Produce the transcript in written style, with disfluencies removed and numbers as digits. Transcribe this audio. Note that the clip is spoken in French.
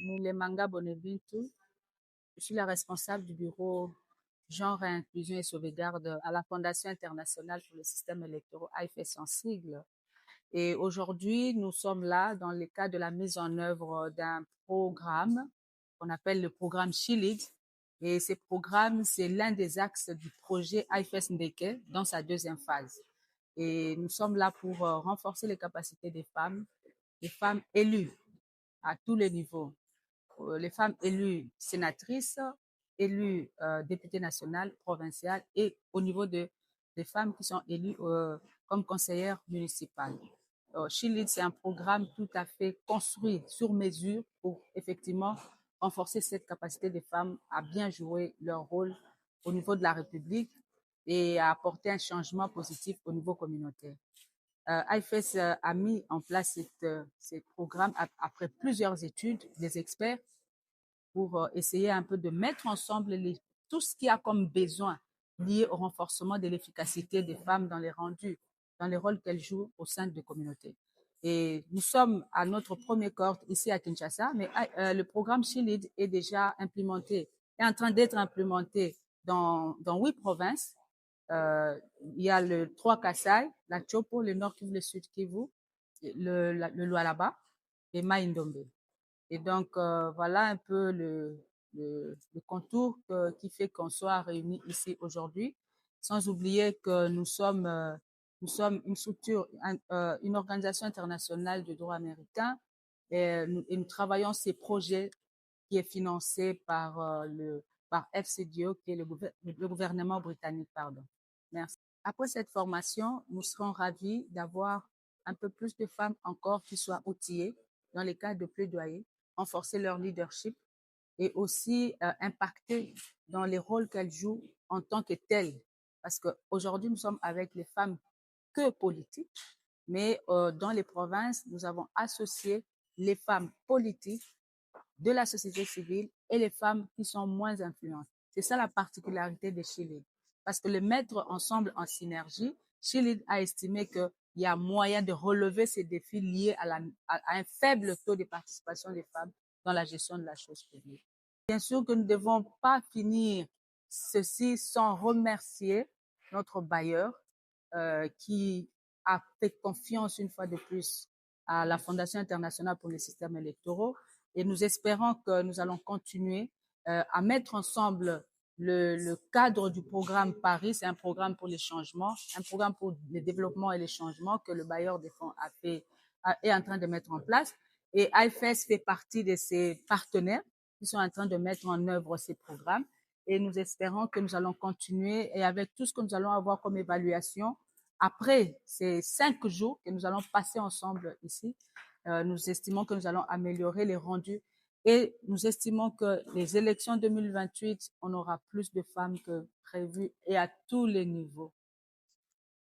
Manga Bonevintu. Je suis la responsable du bureau Genre, Inclusion et Sauvegarde à la Fondation internationale pour le système électoral, AIFES en sigle. Et aujourd'hui, nous sommes là dans le cadre de la mise en œuvre d'un programme qu'on appelle le programme Chilid. Et ce programme, c'est l'un des axes du projet AIFES Ndeke dans sa deuxième phase. Et nous sommes là pour renforcer les capacités des femmes élues à tous les niveaux, les femmes élues sénatrices, élues députées nationales, provinciales et au niveau des femmes qui sont élues comme conseillères municipales. Chilid, c'est un programme tout à fait construit sur mesure pour effectivement renforcer cette capacité des femmes à bien jouer leur rôle au niveau de la République et à apporter un changement positif au niveau communautaire. IFES a mis en place ce programme après plusieurs études des experts pour essayer un peu de mettre ensemble tout ce qu'il y a comme besoin lié au renforcement de l'efficacité des femmes dans les rendus, dans les rôles qu'elles jouent au sein de communautés. Et nous sommes à notre premier cohorte ici à Kinshasa, mais le programme Chilid est déjà implémenté, est en train d'être implémenté dans 8 provinces. Il y a le 3 Kassai, la Chopo, le Nord Kivu, le Sud Kivu, le Lualaba et Maïndombe. Et donc, voilà un peu le contour qui fait qu'on soit réunis ici aujourd'hui, sans oublier que nous sommes une structure, une organisation internationale de droit américain et nous travaillons ces projets qui est financé par FCDO, qui est le gouvernement britannique, pardon. Merci. Après cette formation, nous serons ravis d'avoir un peu plus de femmes encore qui soient outillées dans les cas de plaidoyer, renforcer leur leadership et aussi impacter dans les rôles qu'elles jouent en tant que telles. Parce qu'aujourd'hui, nous sommes avec les femmes que politiques, mais dans les provinces, nous avons associé les femmes politiques de la société civile et les femmes qui sont moins influentes. C'est ça la particularité de Chilid. Parce que les mettre ensemble en synergie, Chilid a estimé qu'il y a moyen de relever ces défis liés à un faible taux de participation des femmes dans la gestion de la chose publique. Bien sûr que nous ne devons pas finir ceci sans remercier notre bailleur qui a fait confiance une fois de plus à la Fondation internationale pour les systèmes électoraux et nous espérons que nous allons continuer à mettre ensemble le cadre du programme Paris. C'est un programme pour les changements, un programme pour le développement et les changements que le bailleur des fonds est en train de mettre en place. Et IFES fait partie de ses partenaires qui sont en train de mettre en œuvre ces programmes. Et nous espérons que nous allons continuer et avec tout ce que nous allons avoir comme évaluation, après ces 5 jours que nous allons passer ensemble ici, nous estimons que nous allons améliorer les rendus et nous estimons que les élections 2028, on aura plus de femmes que prévu et à tous les niveaux.